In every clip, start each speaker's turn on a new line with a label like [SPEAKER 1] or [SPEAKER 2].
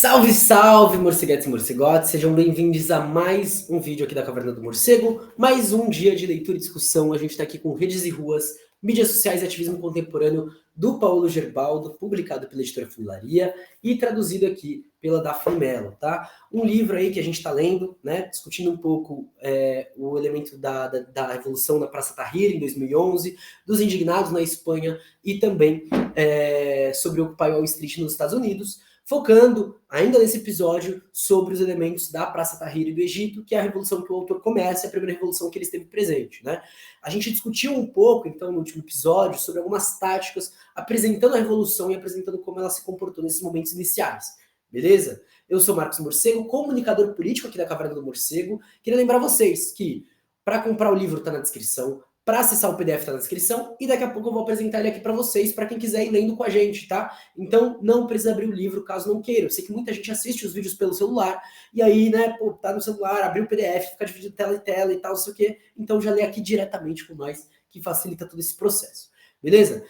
[SPEAKER 1] Salve, salve, morceguetes e morcegotes, sejam bem-vindos a mais um vídeo aqui da Caverna do Morcego, mais um dia de leitura e discussão. A gente está aqui com Redes e Ruas, Mídias Sociais e Ativismo Contemporâneo, do Paulo Gerbaldo, publicado pela editora Funilaria e traduzido aqui pela Daphne Mello, tá? Um livro aí que a gente está lendo, né, discutindo um pouco o elemento da Revolução na Praça Tahrir, em 2011, dos indignados na Espanha e também sobre o Occupy Wall Street nos Estados Unidos, focando, ainda nesse episódio, sobre os elementos da Praça Tahrir e do Egito, que é a revolução que o autor começa, a primeira revolução que ele esteve presente, né? A gente discutiu um pouco, então, no último episódio, sobre algumas táticas, apresentando a revolução e apresentando como ela se comportou nesses momentos iniciais, beleza? Eu sou Marcos Morcego, comunicador político aqui da Caverna do Morcego. Queria lembrar vocês que, para comprar o livro, tá na descrição, para acessar o PDF tá na descrição, e daqui a pouco eu vou apresentar ele aqui para vocês, para quem quiser ir lendo com a gente, tá? Então não precisa abrir o livro caso não queira. Eu sei que muita gente assiste os vídeos pelo celular, e aí, né, pô, tá no celular, abrir o PDF, fica dividindo tela e tal, não sei o quê. Então já lê aqui diretamente com nós, que facilita todo esse processo. Beleza?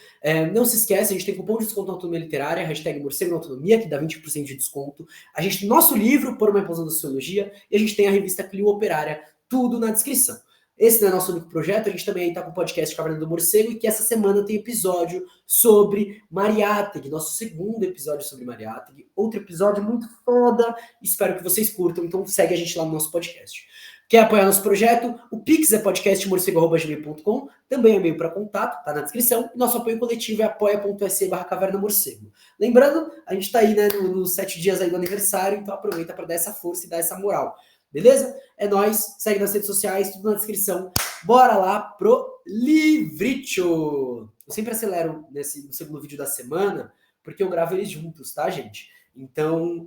[SPEAKER 1] Não se esquece, a gente tem cupom de desconto na Autonomia Literária, hashtag Morcego na Autonomia, que dá 20% de desconto. A gente tem nosso livro, Por uma Implosão da Sociologia, e a gente tem a revista Clio Operária, tudo na descrição. Esse não é nosso único projeto, a gente também está com o podcast Caverna do Morcego, e que essa semana tem episódio sobre Mariátegui, nosso segundo episódio sobre Mariátegui, outro episódio muito foda, espero que vocês curtam, então segue a gente lá no nosso podcast. Quer apoiar nosso projeto? O Pix é podcastmorcego@gmail.com, também é e-mail para contato, tá na descrição, e nosso apoio coletivo é apoia.se/cavernamorcego. Lembrando, a gente está aí, né, nos 7 dias aí do aniversário, então aproveita para dar essa força e dar essa moral. Beleza? É nóis, segue nas redes sociais, tudo na descrição. Bora lá pro livricho! Eu sempre acelero no segundo vídeo da semana, porque eu gravo eles juntos, tá, gente? Então,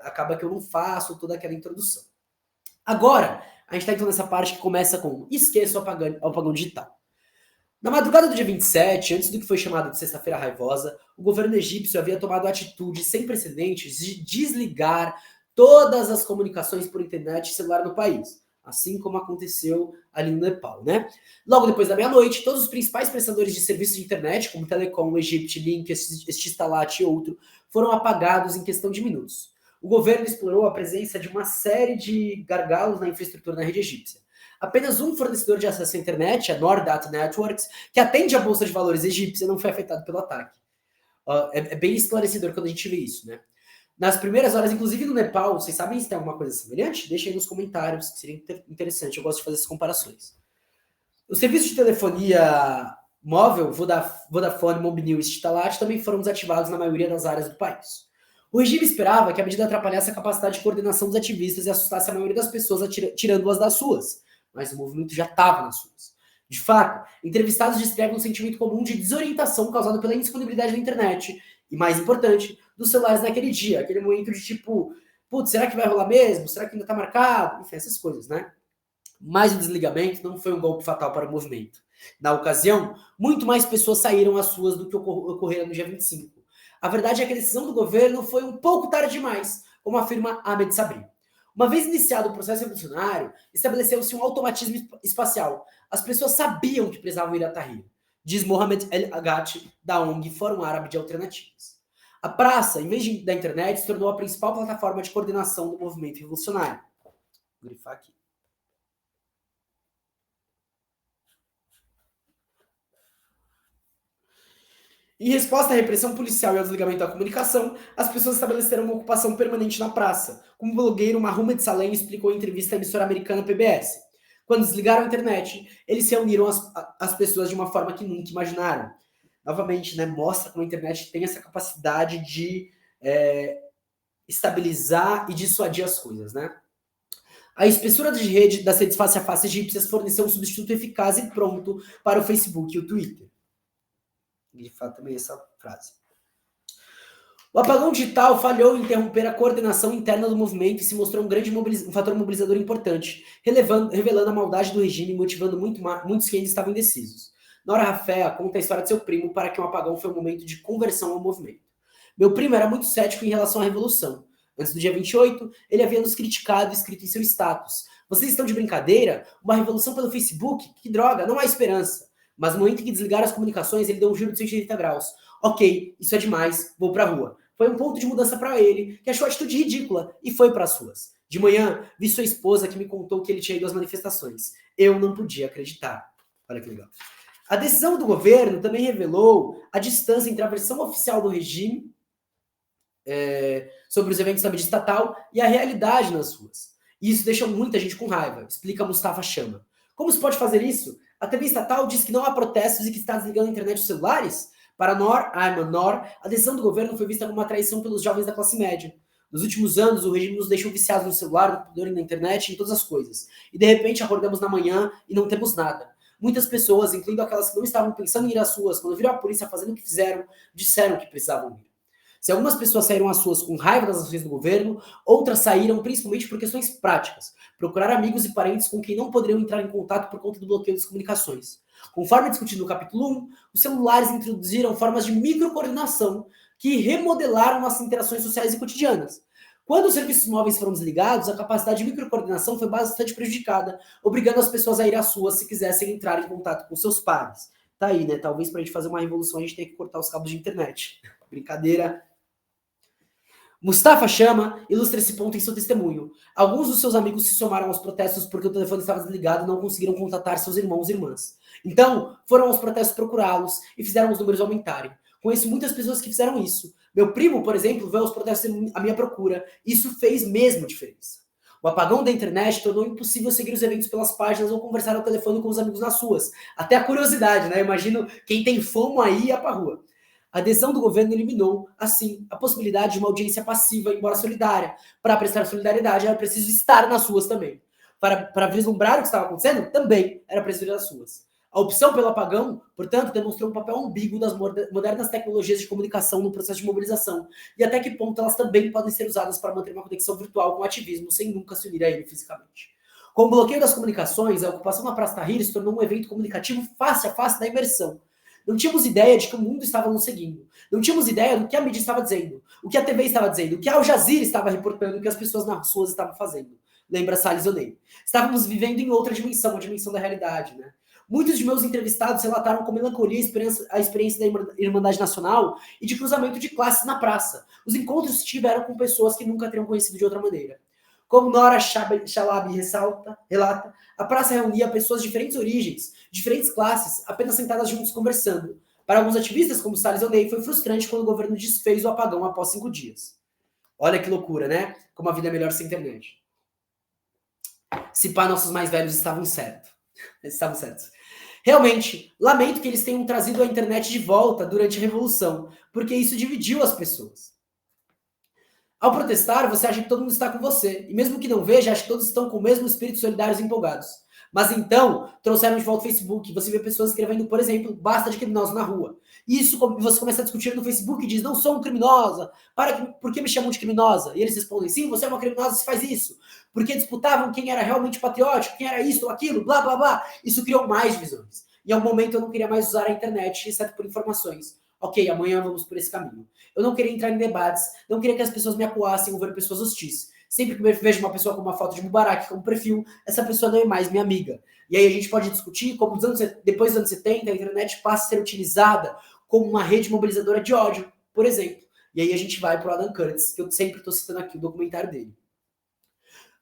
[SPEAKER 1] acaba que eu não faço toda aquela introdução. Agora, a gente tá então nessa parte que começa com esqueça o apagão digital. Na madrugada do dia 27, antes do que foi chamado de Sexta-feira Raivosa, o governo egípcio havia tomado a atitude sem precedentes de desligar todas as comunicações por internet e celular no país, assim como aconteceu ali no Nepal, né? Logo depois da meia-noite, todos os principais prestadores de serviços de internet, como Telecom, Egypt, Link, Estistalat e outro, foram apagados em questão de minutos. O governo explorou a presença de uma série de gargalos na infraestrutura na rede egípcia. Apenas um fornecedor de acesso à internet, a Nordata Networks, que atende a Bolsa de Valores egípcia, não foi afetado pelo ataque. É bem esclarecedor quando a gente vê isso, né? Nas primeiras horas, inclusive no Nepal, vocês sabem se tem alguma coisa semelhante? Deixa aí nos comentários, que seria interessante. Eu gosto de fazer essas comparações. Os serviços de telefonia móvel, Vodafone, Mobilil e Estistalat também foram desativados na maioria das áreas do país. O regime esperava que a medida atrapalhasse a capacidade de coordenação dos ativistas e assustasse a maioria das pessoas tirando-as das ruas, mas o movimento já estava nas ruas. De fato, entrevistados descrevem um sentimento comum de desorientação causado pela indisponibilidade da internet e, mais importante, dos celulares naquele dia, aquele momento de tipo, putz, será que vai rolar mesmo? Será que ainda tá marcado? Enfim, essas coisas, né? Mas o desligamento não foi um golpe fatal para o movimento. Na ocasião, muito mais pessoas saíram às ruas do que ocorreram no dia 25. A verdade é que a decisão do governo foi um pouco tarde demais, como afirma Ahmed Sabri. Uma vez iniciado o processo revolucionário, estabeleceu-se um automatismo espacial. As pessoas sabiam que precisavam ir a Tahrir, diz Mohamed El Agati, da ONG Fórum Árabe de Alternativas. A praça, em vez da internet, se tornou a principal plataforma de coordenação do movimento revolucionário. Vou grifar aqui. Em resposta à repressão policial e ao desligamento da comunicação, as pessoas estabeleceram uma ocupação permanente na praça, como o blogueiro Mohamed Salem explicou em entrevista à emissora americana PBS. Quando desligaram a internet, eles reuniram as pessoas de uma forma que nunca imaginaram. Novamente, né, mostra como a internet tem essa capacidade de estabilizar e dissuadir as coisas, né? A espessura de rede das redes face a face egípcias forneceu um substituto eficaz e pronto para o Facebook e o Twitter. De fato, também essa frase. O apagão digital falhou em interromper a coordenação interna do movimento e se mostrou um fator mobilizador importante, revelando a maldade do regime e motivando muitos que ainda estavam indecisos. Nora Rafea conta a história de seu primo para que um apagão foi um momento de conversão ao movimento. Meu primo era muito cético em relação à revolução. Antes do dia 28, ele havia nos criticado e escrito em seu status: vocês estão de brincadeira? Uma revolução pelo Facebook? Que droga, não há esperança. Mas no momento em que desligaram as comunicações, ele deu um giro de 180 graus. Ok, isso é demais, vou pra rua. Foi um ponto de mudança para ele, que achou a atitude ridícula e foi para as ruas. De manhã, vi sua esposa que me contou que ele tinha ido às manifestações. Eu não podia acreditar. Olha que legal. A decisão do governo também revelou a distância entre a versão oficial do regime sobre os eventos da mídia estatal e a realidade nas ruas. E isso deixa muita gente com raiva, explica Mustafa Chama. Como se pode fazer isso? A TV estatal diz que não há protestos e que está desligando a internet dos celulares? Para Noor Ayman Noor, a decisão do governo foi vista como uma traição pelos jovens da classe média. Nos últimos anos, o regime nos deixou viciados no celular, no computador e na internet, em todas as coisas. E de repente acordamos na manhã e não temos nada. Muitas pessoas, incluindo aquelas que não estavam pensando em ir às ruas, quando viram a polícia fazendo o que fizeram, disseram que precisavam ir. Se algumas pessoas saíram às ruas com raiva das ações do governo, outras saíram principalmente por questões práticas, procurar amigos e parentes com quem não poderiam entrar em contato por conta do bloqueio das comunicações. Conforme discutido no capítulo 1, os celulares introduziram formas de microcoordenação que remodelaram nossas interações sociais e cotidianas. Quando os serviços móveis foram desligados, a capacidade de microcoordenação foi bastante prejudicada, obrigando as pessoas a ir às ruas se quisessem entrar em contato com seus pares. Tá aí, né? Talvez para a gente fazer uma revolução a gente tenha que cortar os cabos de internet. Brincadeira. Mustafa Chama ilustra esse ponto em seu testemunho. Alguns dos seus amigos se somaram aos protestos porque o telefone estava desligado e não conseguiram contatar seus irmãos e irmãs. Então, foram aos protestos procurá-los e fizeram os números aumentarem. Conheço muitas pessoas que fizeram isso. Meu primo, por exemplo, veio aos protestos à minha procura. Isso fez mesmo diferença. O apagão da internet tornou impossível seguir os eventos pelas páginas ou conversar ao telefone com os amigos nas ruas. Até a curiosidade, né? Imagino quem tem fomo aí ia pra rua. A adesão do governo eliminou, assim, a possibilidade de uma audiência passiva, embora solidária. Para prestar solidariedade, era preciso estar nas ruas também. Para vislumbrar o que estava acontecendo, também era preciso ir às ruas. A opção pelo apagão, portanto, demonstrou um papel ambíguo das modernas tecnologias de comunicação no processo de mobilização, e até que ponto elas também podem ser usadas para manter uma conexão virtual com o ativismo, sem nunca se unir a ele fisicamente. Com o bloqueio das comunicações, a ocupação da Praça Tahrir se tornou um evento comunicativo face a face da imersão. Não tínhamos ideia de que o mundo estava nos seguindo. Não tínhamos ideia do que a mídia estava dizendo, o que a TV estava dizendo, o que a Al Jazeera estava reportando, o que as pessoas nas ruas estavam fazendo. Lembra Salles Oney? Estávamos vivendo em outra dimensão, a dimensão da realidade, né? Muitos de meus entrevistados relataram com melancolia a experiência da Irmandade Nacional e de cruzamento de classes na praça. Os encontros se tiveram com pessoas que nunca teriam conhecido de outra maneira. Como Nora Chalabi relata, a praça reunia pessoas de diferentes origens, diferentes classes, apenas sentadas juntos conversando. Para alguns ativistas, como Salles Oney, foi frustrante quando o governo desfez o apagão após 5 dias. Olha que loucura, né? Como a vida é melhor sem internet. Se pá, nossos mais velhos estavam certos. Estavam certos. Realmente, lamento que eles tenham trazido a internet de volta durante a Revolução, porque isso dividiu as pessoas. Ao protestar, você acha que todo mundo está com você. E mesmo que não veja, acha que todos estão com o mesmo espírito solidários e empolgados. Mas então, trouxeram de volta o Facebook. Você vê pessoas escrevendo, por exemplo, basta de criminosos na rua. E isso você começa a discutir no Facebook e diz, não sou um criminosa. Por que me chamam de criminosa? E eles respondem, sim, você é uma criminosa se faz isso. Porque disputavam quem era realmente patriótico, quem era isso ou aquilo, blá, blá, blá. Isso criou mais divisões. E ao momento eu não queria mais usar a internet, exceto por informações. Ok, amanhã vamos por esse caminho. Eu não queria entrar em debates, não queria que as pessoas me acuassem ou ver pessoas hostis. Sempre que eu vejo uma pessoa com uma foto de Mubarak como perfil, essa pessoa não é mais minha amiga. E aí a gente pode discutir como depois dos anos 70 a internet passa a ser utilizada como uma rede mobilizadora de ódio, por exemplo. E aí a gente vai para o Adam Curtis, que eu sempre estou citando aqui o documentário dele.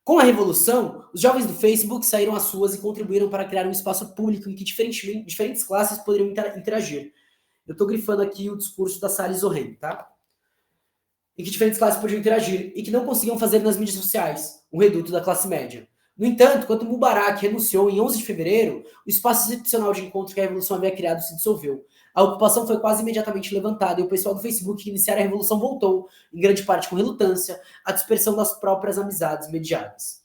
[SPEAKER 1] Com a revolução, os jovens do Facebook saíram às ruas e contribuíram para criar um espaço público em que diferentes classes poderiam interagir. Eu estou grifando aqui o discurso da Salles Oney, tá? Em que diferentes classes podiam interagir e que não conseguiam fazer nas mídias sociais, um reduto da classe média. No entanto, quando Mubarak renunciou em 11 de fevereiro, o espaço excepcional de encontro que a Revolução havia criado se dissolveu. A ocupação foi quase imediatamente levantada e o pessoal do Facebook que iniciara a Revolução voltou, em grande parte com relutância, à dispersão das próprias amizades mediadas.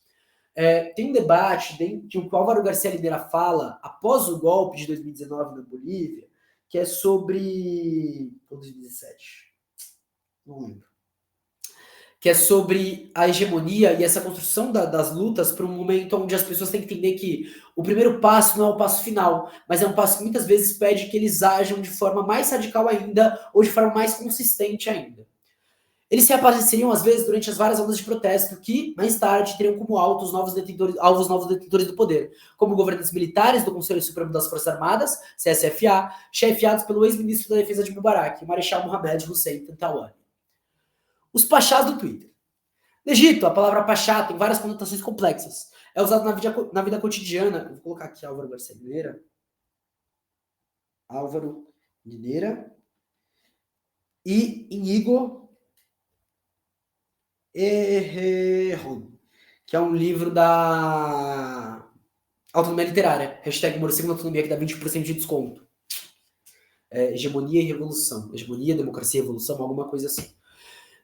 [SPEAKER 1] Tem um debate que o Álvaro Garcia Linera fala após o golpe de 2019 na Bolívia, que é sobre... ou 2017? Não lembro. Que é sobre a hegemonia e essa construção das lutas para um momento onde as pessoas têm que entender que o primeiro passo não é o passo final, mas é um passo que muitas vezes pede que eles ajam de forma mais radical ainda ou de forma mais consistente ainda. Eles se reapareceriam, às vezes, durante as várias ondas de protesto que, mais tarde, teriam como alvo os novos detentores do poder, como governantes militares do Conselho Supremo das Forças Armadas, CSFA, chefiados pelo ex-ministro da Defesa de Mubarak, Marechal Mohamed Hussein Tantawi. Os pachás do Twitter. No Egito, a palavra pachá tem várias conotações complexas. É usado na vida cotidiana. Vou colocar aqui Álvaro Garcia Mineira. Álvaro Mineira. E Inigo Errejón, que é um livro da autonomia literária. Hashtag Morcego na autonomia, que dá 20% de desconto. Hegemonia e revolução. Hegemonia, democracia e revolução, alguma coisa assim.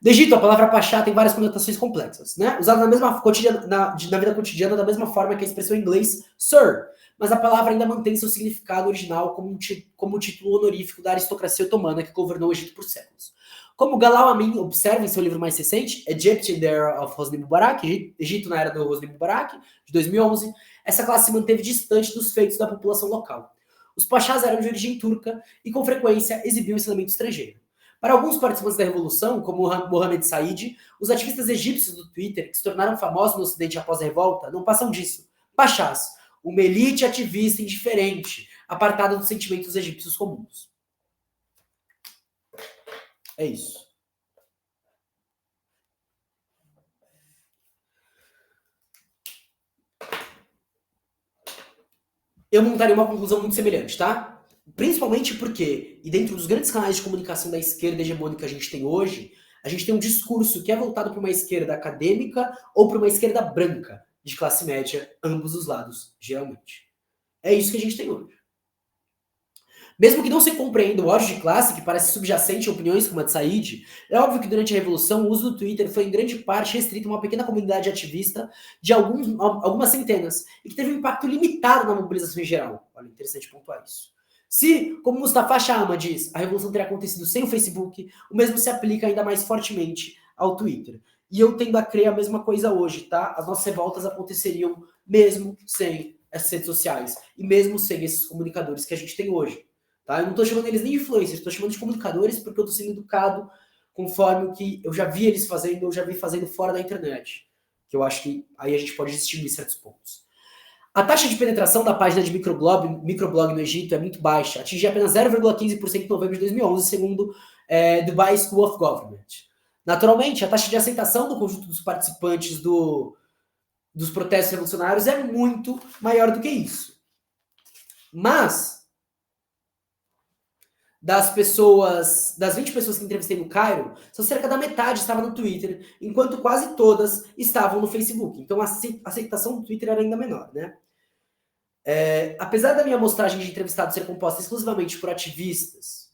[SPEAKER 1] No Egito, a palavra pachá tem várias conotações complexas, né? Usada na vida cotidiana da mesma forma que a expressão em inglês sir, mas a palavra ainda mantém seu significado original como título honorífico da aristocracia otomana que governou o Egito por séculos. Como Galal Amin observa em seu livro mais recente, Egypt in the Era of Hosni Mubarak, Egito na Era do Hosni Mubarak, de 2011, essa classe se manteve distante dos feitos da população local. Os pachás eram de origem turca e, com frequência, exibiam ensinamento estrangeiro. Para alguns participantes da Revolução, como Mohamed Said, os ativistas egípcios do Twitter, que se tornaram famosos no Ocidente após a revolta, não passam disso. Pachás, uma elite ativista indiferente, apartada dos sentimentos egípcios comuns. É isso. Eu montaria uma conclusão muito semelhante, tá? Principalmente porque, e dentro dos grandes canais de comunicação da esquerda hegemônica que a gente tem hoje, a gente tem um discurso que é voltado para uma esquerda acadêmica ou para uma esquerda branca, de classe média, ambos os lados, geralmente. É isso que a gente tem hoje. Mesmo que não se compreenda o ódio de classe, que parece subjacente a opiniões como a de Said, é óbvio que durante a Revolução o uso do Twitter foi em grande parte restrito a uma pequena comunidade ativista de algumas centenas, e que teve um impacto limitado na mobilização em geral. Olha, interessante pontuar isso. Se, como Mustafa Chama diz, a Revolução teria acontecido sem o Facebook, o mesmo se aplica ainda mais fortemente ao Twitter. E eu tendo a crer a mesma coisa hoje, tá? As nossas revoltas aconteceriam mesmo sem essas redes sociais, e mesmo sem esses comunicadores que a gente tem hoje. Tá? Eu não estou chamando eles nem de influencers, estou chamando de comunicadores porque eu estou sendo educado conforme o que eu já vi eles fazendo, eu já vi fazendo fora da internet. Que eu acho que aí a gente pode distinguir certos pontos. A taxa de penetração da página de microblog no Egito é muito baixa, atingiu apenas 0,15% em novembro de 2011, segundo Dubai School of Government. Naturalmente, a taxa de aceitação do conjunto dos participantes dos protestos revolucionários é muito maior do que isso. Mas das 20 pessoas que entrevistei no Cairo, só cerca da metade estava no Twitter, enquanto quase todas estavam no Facebook. Então a aceitação do Twitter era ainda menor, né? Apesar da minha amostragem de entrevistados ser composta exclusivamente por ativistas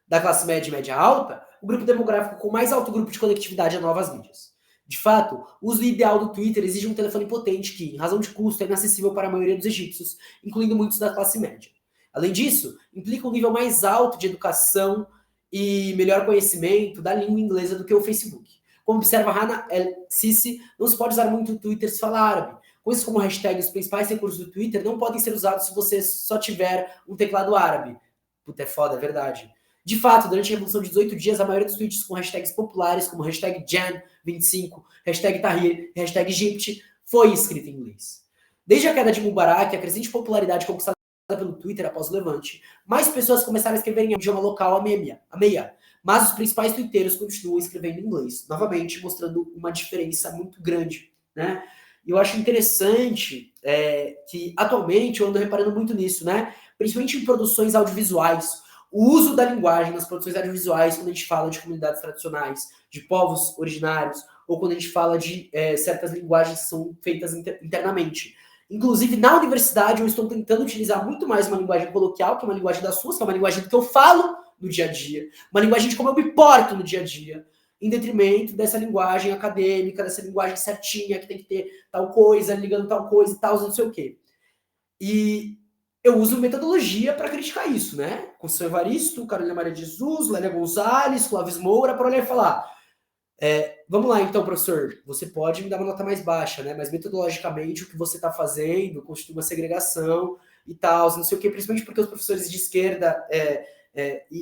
[SPEAKER 1] da classe média e média alta, o grupo demográfico com mais alto grupo de conectividade é novas mídias. De fato, o uso ideal do Twitter exige um telefone potente que, em razão de custo, é inacessível para a maioria dos egípcios, incluindo muitos da classe média. Além disso, implica um nível mais alto de educação e melhor conhecimento da língua inglesa do que o Facebook. Como observa Hannah El-Sisi, não se pode usar muito o Twitter se falar árabe. Coisas como hashtag os principais recursos do Twitter não podem ser usados se você só tiver um teclado árabe. Puta, é foda, é verdade. De fato, durante a Revolução de 18 dias, a maioria dos tweets com hashtags populares, como hashtag Jan25, hashtag Tahrir, hashtag Egypt, foi escrita em inglês. Desde a queda de Mubarak, a crescente popularidade conquistada pelo Twitter após o Levante, mais pessoas começaram a escrever em idioma local a meia, mas os principais twitteiros continuam escrevendo em inglês, novamente mostrando uma diferença muito grande, né? E eu acho interessante que atualmente eu ando reparando muito nisso, né? Principalmente em produções audiovisuais, o uso da linguagem nas produções audiovisuais, quando a gente fala de comunidades tradicionais, de povos originários, ou quando a gente fala de certas linguagens que são feitas internamente. Inclusive, na universidade, eu estou tentando utilizar muito mais uma linguagem coloquial, que é uma linguagem das suas, que é uma linguagem do que eu falo no dia a dia, uma linguagem de como eu me porto no dia a dia, em detrimento dessa linguagem acadêmica, dessa linguagem certinha, que tem que ter tal coisa, ligando tal coisa e tal, não sei o quê. E eu uso metodologia para criticar isso, né? Conceição Evaristo, Carolina Maria de Jesus, Lélia Gonzalez, Clóvis Moura, para olhar e falar... vamos lá então, professor, você pode me dar uma nota mais baixa, né? Mas metodologicamente o que você está fazendo constitui uma segregação e tal, não sei o quê, principalmente porque os professores de esquerda,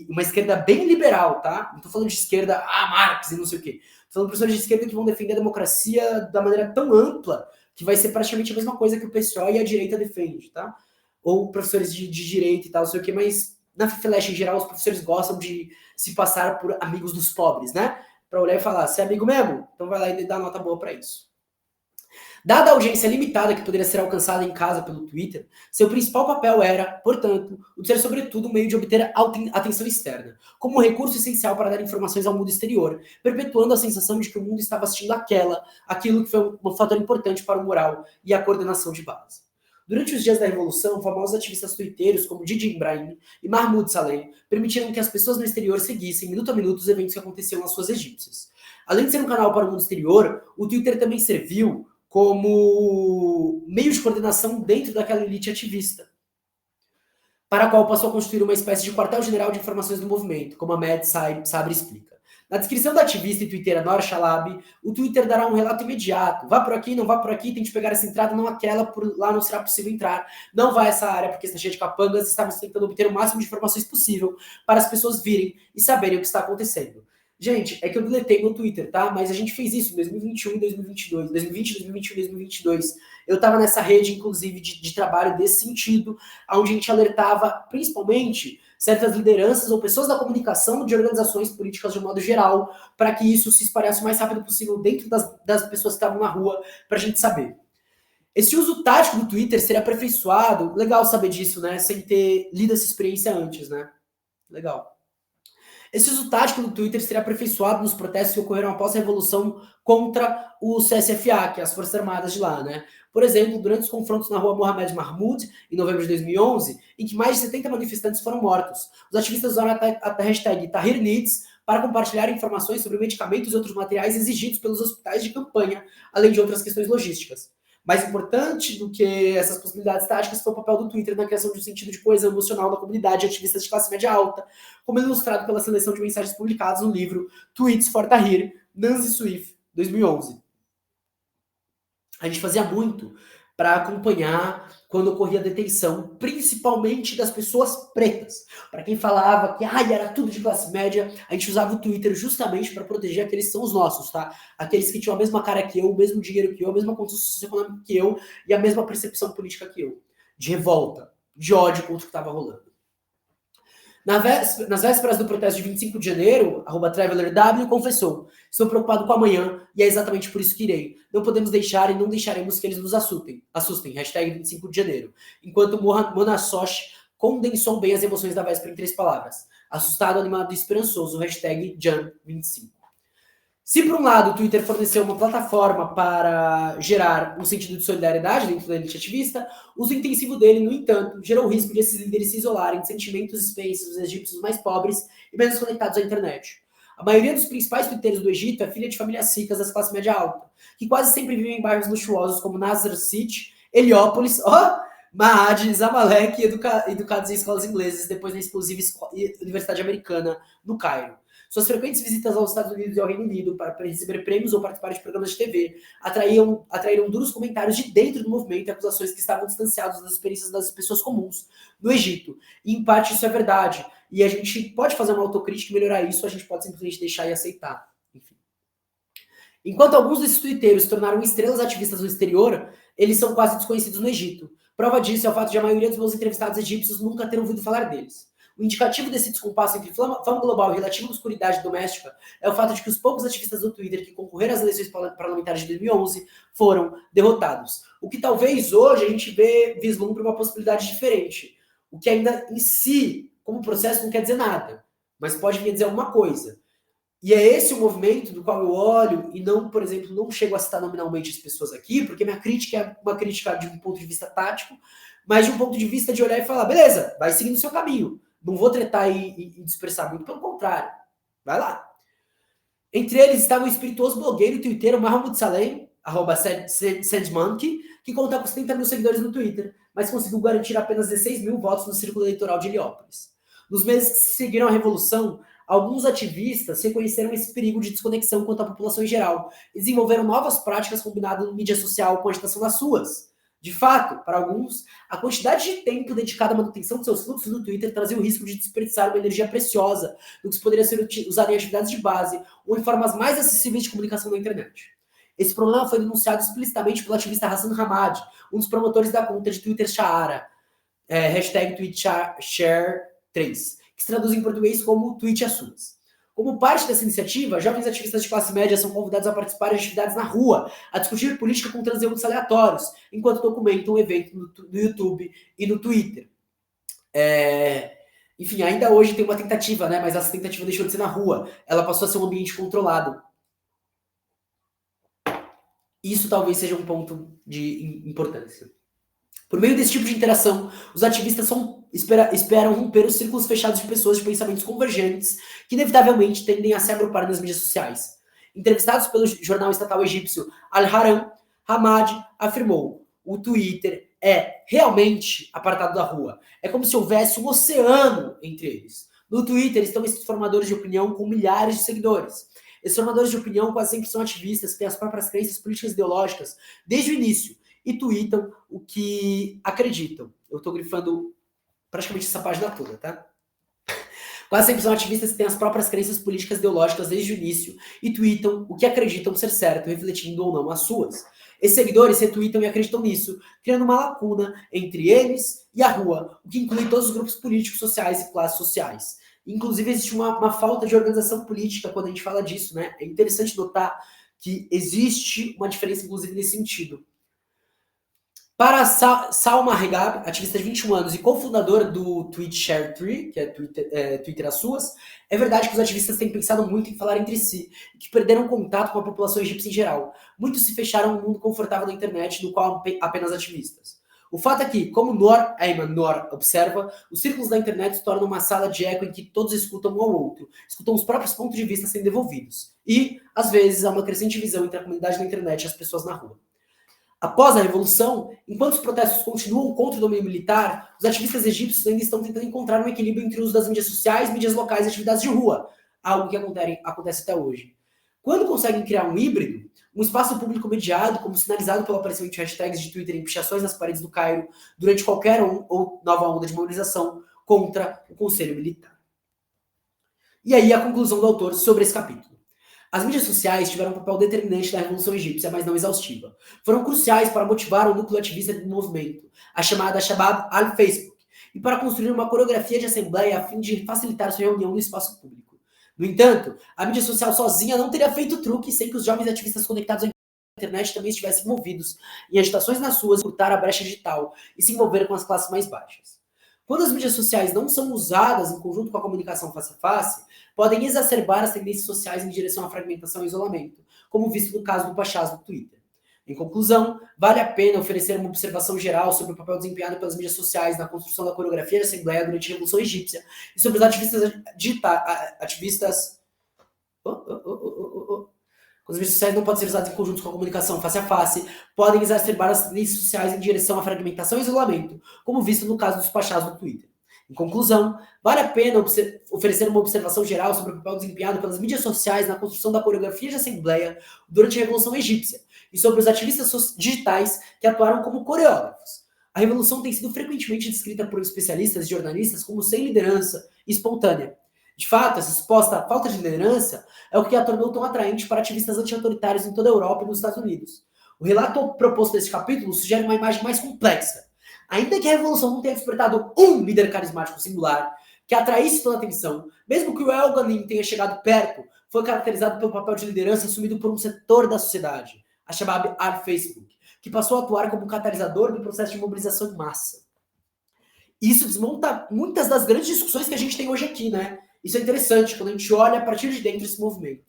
[SPEAKER 1] uma esquerda bem liberal, tá? Não estou falando de esquerda, Marx e não sei o quê. Estou falando de professores de esquerda que vão defender a democracia da maneira tão ampla que vai ser praticamente a mesma coisa que o PSOL e a direita defende, tá? Ou professores de direita e tal, não sei o quê, mas na FFLESH em geral os professores gostam de se passar por amigos dos pobres, né? para olhar e falar, você é amigo mesmo? Então vai lá e dá nota boa para isso. Dada a audiência limitada que poderia ser alcançada em casa pelo Twitter, seu principal papel era, portanto, o ser sobretudo um meio de obter atenção externa, como um recurso essencial para dar informações ao mundo exterior, perpetuando a sensação de que o mundo estava assistindo aquilo que foi um fator importante para o moral e a coordenação de base. Durante os dias da Revolução, famosos ativistas tuiteiros como Didi Ibrahim e Mahmoud Saleh permitiram que as pessoas no exterior seguissem minuto a minuto os eventos que aconteciam nas suas egípcias. Além de ser um canal para o mundo exterior, o Twitter também serviu como meio de coordenação dentro daquela elite ativista, para a qual passou a constituir uma espécie de quartel-general de informações do movimento, como a Mad Sabri explica. Na descrição da ativista e twitteira Nora Shalabi, o Twitter dará um relato imediato. Vá por aqui, não vá por aqui, tente pegar essa entrada, não aquela, por lá não será possível entrar. Não vá a essa área porque está cheia de capangas. Estamos tentando obter o máximo de informações possível para as pessoas virem e saberem o que está acontecendo. Gente, é que eu deletei meu Twitter, tá? Mas a gente fez isso em 2021 e 2022. 2020, 2021 e 2022. Eu estava nessa rede, inclusive, de trabalho desse sentido, onde a gente alertava, principalmente, certas lideranças ou pessoas da comunicação de organizações políticas de um modo geral, para que isso se espalhasse o mais rápido possível dentro das pessoas que estavam na rua, para a gente saber. Esse uso tático do Twitter seria aperfeiçoado, legal saber disso, né? Sem ter lido essa experiência antes, né? Legal. Esse uso tático do Twitter seria aperfeiçoado nos protestos que ocorreram após a revolução contra o CSFA, que é as Forças Armadas de lá, né? Por exemplo, durante os confrontos na rua Mohamed Mahmoud, em novembro de 2011, em que mais de 70 manifestantes foram mortos. Os ativistas usaram a hashtag Tahrir Needs para compartilhar informações sobre medicamentos e outros materiais exigidos pelos hospitais de campanha, além de outras questões logísticas. Mais importante do que essas possibilidades táticas foi o papel do Twitter na criação de um sentido de coesão emocional da comunidade de ativistas de classe média alta, como ilustrado pela seleção de mensagens publicadas no livro Tweets for Tahrir, Nancy Swift, 2011. A gente fazia muito para acompanhar quando ocorria a detenção, principalmente das pessoas pretas. Para quem falava que era tudo de classe média, a gente usava o Twitter justamente para proteger aqueles que são os nossos, tá? Aqueles que tinham a mesma cara que eu, o mesmo dinheiro que eu, a mesma condição socioeconômica que eu e a mesma percepção política que eu. De revolta, de ódio contra o que estava rolando. Nas vésperas do protesto de 25 de janeiro, @TravelerW confessou: estou preocupado com amanhã e é exatamente por isso que irei. Não podemos deixar e não deixaremos que eles nos assustem. Hashtag 25 de janeiro. Enquanto Mona Soch condensou bem as emoções da véspera em 3 palavras. Assustado, animado e esperançoso. Hashtag Jan25. Se, por um lado, o Twitter forneceu uma plataforma para gerar um sentido de solidariedade dentro da elite ativista, o uso intensivo dele, no entanto, gerou o risco de esses líderes se isolarem de sentimentos e experiências dos egípcios mais pobres e menos conectados à internet. A maioria dos principais twitteiros do Egito é filha de famílias ricas das classes média alta, que quase sempre vivem em bairros luxuosos como Nasr City, Heliópolis, Maad, Zamalek e educados em escolas inglesas, depois na explosiva Universidade Americana, no Cairo. Suas frequentes visitas aos Estados Unidos e ao Reino Unido para receber prêmios ou participar de programas de TV atraíram duros comentários de dentro do movimento e acusações que estavam distanciados das experiências das pessoas comuns no Egito. E, em parte, isso é verdade. E a gente pode fazer uma autocrítica e melhorar isso, ou a gente pode simplesmente deixar e aceitar. Enfim. Enquanto alguns desses twitteiros se tornaram estrelas ativistas no exterior, eles são quase desconhecidos no Egito. Prova disso é o fato de a maioria dos meus entrevistados egípcios nunca ter ouvido falar deles. O indicativo desse descompasso entre fama global e relativa obscuridade doméstica é o fato de que os poucos ativistas do Twitter que concorreram às eleições parlamentares de 2011 foram derrotados. O que talvez hoje a gente vislumbre uma possibilidade diferente. O que ainda em si, como processo, não quer dizer nada, mas pode vir a dizer alguma coisa. E é esse o movimento do qual eu olho e não, por exemplo, não chego a citar nominalmente as pessoas aqui, porque minha crítica é uma crítica de um ponto de vista tático, mas de um ponto de vista de olhar e falar, beleza, vai seguindo o seu caminho. Não vou tretar e dispersar muito, pelo contrário. Vai lá. Entre eles estava o espirituoso blogueiro e twitteiro Mahmoud Saleh, @SandMonkey, que conta com 70 mil seguidores no Twitter, mas conseguiu garantir apenas 16 mil votos no círculo eleitoral de Heliópolis. Nos meses que se seguiram à Revolução, alguns ativistas reconheceram esse perigo de desconexão quanto à população em geral e desenvolveram novas práticas combinadas no mídia social com a agitação das ruas. De fato, para alguns, a quantidade de tempo dedicado à manutenção de seus fluxos no Twitter trazia o risco de desperdiçar uma energia preciosa do que poderia ser usado em atividades de base ou em formas mais acessíveis de comunicação na internet. Esse problema foi denunciado explicitamente pelo ativista Hassan Hamad, um dos promotores da conta de Twitter Shahara, hashtag TweetShare3, que se traduz em português como Tweet as suas. Como parte dessa iniciativa, jovens ativistas de classe média são convidados a participar de atividades na rua, a discutir política com transeuntes aleatórios, enquanto documentam um evento no YouTube e no Twitter. Enfim, ainda hoje tem uma tentativa, né? Mas essa tentativa deixou de ser na rua. Ela passou a ser um ambiente controlado. Isso talvez seja um ponto de importância. Por meio desse tipo de interação, os ativistas esperam romper os círculos fechados de pessoas de pensamentos convergentes que inevitavelmente tendem a se agrupar nas mídias sociais. Entrevistados pelo jornal estatal egípcio Al-Haram, Hamad afirmou: o Twitter é realmente apartado da rua. É como se houvesse um oceano entre eles. No Twitter estão esses formadores de opinião com milhares de seguidores. Esses formadores de opinião quase sempre são ativistas que têm as próprias crenças políticas e ideológicas desde o início e tweetam o que acreditam. Eu estou grifando praticamente essa página toda, tá? Quase sempre são ativistas que têm as próprias crenças políticas e ideológicas desde o início e tweetam o que acreditam ser certo, refletindo ou não as suas. Esses seguidores retweetam e acreditam nisso, criando uma lacuna entre eles e a rua, o que inclui todos os grupos políticos, sociais e classes sociais. Inclusive, existe uma falta de organização política quando a gente fala disso, né? É interessante notar que existe uma diferença, inclusive, nesse sentido. Para Salma Regab, ativista de 21 anos e cofundadora do Tweet Share Tree, que é Twitter às suas, é verdade que os ativistas têm pensado muito em falar entre si e que perderam contato com a população egípcia em geral. Muitos se fecharam num mundo confortável na internet, no qual apenas ativistas. O fato é que, como Noor Ayman Noor observa, os círculos da internet se tornam uma sala de eco em que todos escutam um ao outro, escutam os próprios pontos de vista sendo devolvidos. E, às vezes, há uma crescente divisão entre a comunidade da internet e as pessoas na rua. Após a Revolução, enquanto os protestos continuam contra o domínio militar, os ativistas egípcios ainda estão tentando encontrar um equilíbrio entre o uso das mídias sociais, mídias locais e atividades de rua, algo que acontece até hoje. Quando conseguem criar um híbrido, um espaço público mediado, como sinalizado pelo aparecimento de hashtags de Twitter em pichações nas paredes do Cairo, durante qualquer ou nova onda de mobilização contra o Conselho Militar. E aí a conclusão do autor sobre esse capítulo. As mídias sociais tiveram um papel determinante na Revolução Egípcia, mas não exaustiva. Foram cruciais para motivar o núcleo ativista do movimento, a chamada Shabab al-Facebook, e para construir uma coreografia de assembleia a fim de facilitar sua reunião no espaço público. No entanto, a mídia social sozinha não teria feito truque sem que os jovens ativistas conectados à internet também estivessem envolvidos em agitações nas ruas, cortar a brecha digital e se envolver com as classes mais baixas. Quando as mídias sociais não são usadas em conjunto com a comunicação face a face, podem exacerbar as tendências sociais em direção à fragmentação e isolamento, como visto no caso do Pachás do Twitter. Em conclusão, vale a pena oferecer uma observação geral sobre o papel desempenhado pelas mídias sociais na construção da coreografia de assembleia durante a Revolução Egípcia e sobre os ativistas. Quando as mídias sociais não podem ser usadas em conjunto com a comunicação face a face, podem exacerbar as tendências sociais em direção à fragmentação e isolamento, como visto no caso dos Pachás do Twitter. Em conclusão, vale a pena oferecer uma observação geral sobre o papel desempenhado pelas mídias sociais na construção da coreografia de assembleia durante a Revolução Egípcia e sobre os ativistas digitais que atuaram como coreógrafos. A revolução tem sido frequentemente descrita por especialistas e jornalistas como sem liderança e espontânea. De fato, essa suposta falta de liderança é o que a tornou tão atraente para ativistas anti-autoritários em toda a Europa e nos Estados Unidos. O relato proposto nesse capítulo sugere uma imagem mais complexa. Ainda que a revolução não tenha despertado um líder carismático singular que atraísse toda a atenção, mesmo que o El Ghanim tenha chegado perto, foi caracterizado pelo papel de liderança assumido por um setor da sociedade, a Shabab al-Facebook, que passou a atuar como catalisador do processo de mobilização em massa. Isso desmonta muitas das grandes discussões que a gente tem hoje aqui, né? Isso é interessante quando a gente olha a partir de dentro desse movimento.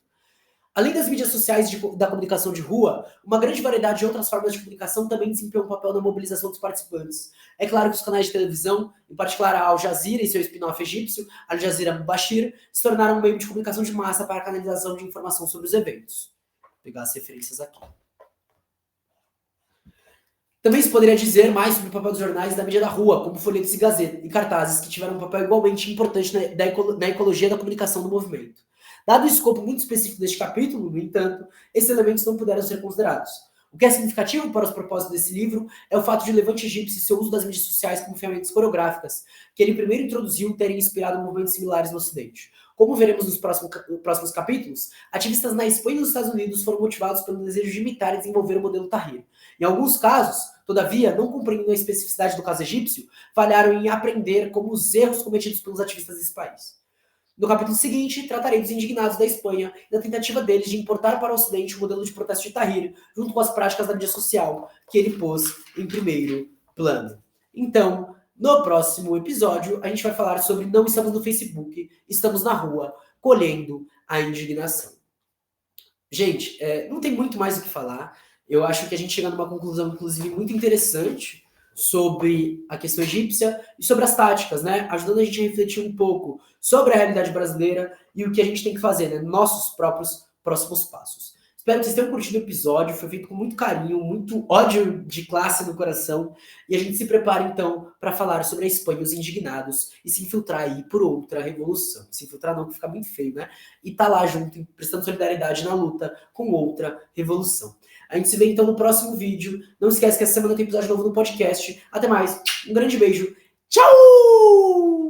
[SPEAKER 1] Além das mídias sociais da comunicação de rua, uma grande variedade de outras formas de comunicação também desempenham um papel na mobilização dos participantes. É claro que os canais de televisão, em particular a Al Jazeera e seu spin-off egípcio, Al Jazeera Mubashir, se tornaram um meio de comunicação de massa para a canalização de informação sobre os eventos. Vou pegar as referências aqui. Também se poderia dizer mais sobre o papel dos jornais e da mídia da rua, como folhetos e gazetas e cartazes, que tiveram um papel igualmente importante na ecologia da comunicação do movimento. Dado o escopo muito específico deste capítulo, no entanto, esses elementos não puderam ser considerados. O que é significativo para os propósitos desse livro é o fato de o levante egípcio e seu uso das mídias sociais como ferramentas coreográficas, que ele primeiro introduziu, terem inspirado movimentos similares no Ocidente. Como veremos nos próximos capítulos, ativistas na Espanha e nos Estados Unidos foram motivados pelo desejo de imitar e desenvolver o modelo Tahrir. Em alguns casos, todavia, não compreendendo a especificidade do caso egípcio, falharam em aprender como os erros cometidos pelos ativistas desse país. No capítulo seguinte, tratarei dos indignados da Espanha e da tentativa deles de importar para o Ocidente o modelo de protesto de Tahrir, junto com as práticas da mídia social, que ele pôs em primeiro plano. Então, no próximo episódio, a gente vai falar sobre não estamos no Facebook, estamos na rua, colhendo a indignação. Gente, não tem muito mais o que falar. Eu acho que a gente chega numa conclusão, inclusive, muito interessante sobre a questão egípcia e sobre as táticas, né? Ajudando a gente a refletir um pouco sobre a realidade brasileira e o que a gente tem que fazer, né? Nossos próprios próximos passos. Espero que vocês tenham curtido o episódio, foi feito com muito carinho, muito ódio de classe no coração, e a gente se prepara então para falar sobre a Espanha, os indignados, e se infiltrar aí por outra revolução. Se infiltrar não, que fica muito feio, né? E tá lá junto, prestando solidariedade na luta com outra revolução. A gente se vê então no próximo vídeo. Não esquece que essa semana tem episódio novo no podcast. Até mais, um grande beijo. Tchau!